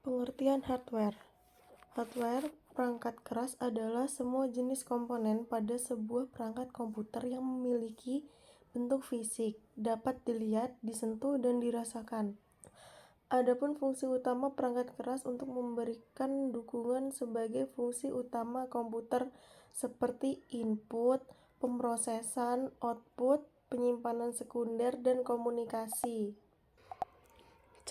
Pengertian hardware. Hardware, perangkat keras adalah semua jenis komponen pada sebuah perangkat komputer yang memiliki bentuk fisik, dapat dilihat, disentuh, dan dirasakan. Adapun fungsi utama perangkat keras untuk memberikan dukungan sebagai fungsi utama komputer seperti input, pemrosesan, output, penyimpanan sekunder, dan komunikasi.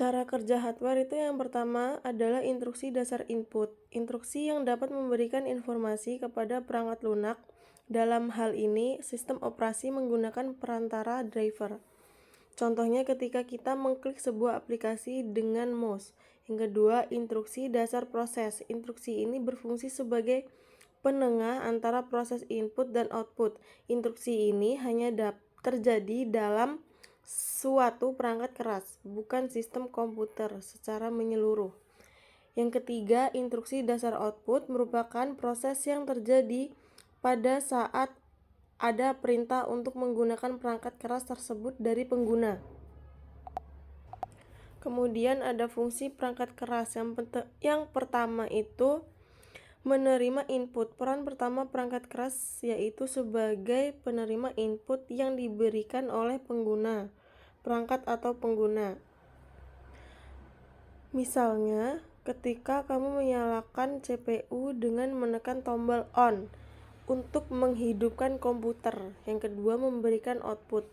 Cara kerja hardware itu yang pertama adalah instruksi dasar input. Instruksi yang dapat memberikan informasi kepada perangkat lunak. Dalam hal ini, sistem operasi menggunakan perantara driver. Contohnya ketika kita mengklik sebuah aplikasi dengan mouse. Yang kedua, instruksi dasar proses. Instruksi ini berfungsi sebagai penengah antara proses input dan output. Instruksi ini hanya terjadi dalam suatu perangkat keras, bukan sistem komputer secara menyeluruh. Yang ketiga, instruksi dasar output merupakan proses yang terjadi pada saat ada perintah untuk menggunakan perangkat keras tersebut dari pengguna. Kemudian ada fungsi perangkat keras. Yang pertama itu menerima input. Peran pertama perangkat keras yaitu sebagai penerima input yang diberikan oleh pengguna, perangkat atau pengguna. Misalnya, ketika kamu menyalakan CPU dengan menekan tombol on untuk menghidupkan komputer. Yang kedua, memberikan output.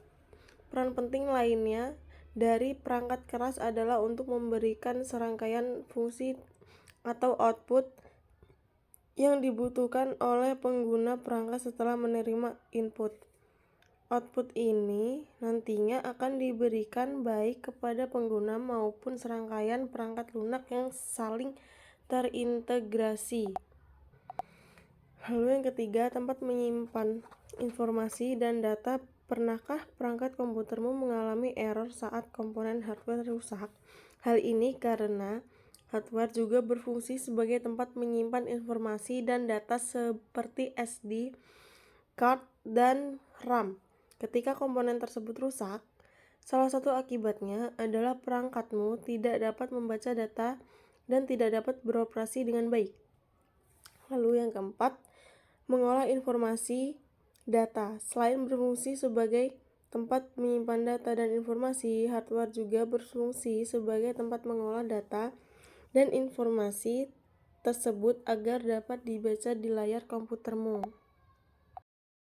Peran penting lainnya dari perangkat keras adalah untuk memberikan serangkaian fungsi atau output yang dibutuhkan oleh pengguna perangkat setelah menerima input. Output ini nantinya akan diberikan baik kepada pengguna maupun serangkaian perangkat lunak yang saling terintegrasi. Lalu yang ketiga, tempat menyimpan informasi dan data. Pernahkah perangkat komputermu mengalami error saat komponen hardware rusak? Hal ini karena hardware juga berfungsi sebagai tempat menyimpan informasi dan data seperti SD card dan RAM. Ketika komponen tersebut rusak, salah satu akibatnya adalah perangkatmu tidak dapat membaca data dan tidak dapat beroperasi dengan baik. Lalu yang keempat, mengolah informasi data. Selain berfungsi sebagai tempat menyimpan data dan informasi, hardware juga berfungsi sebagai tempat mengolah data dan informasi tersebut agar dapat dibaca di layar komputermu.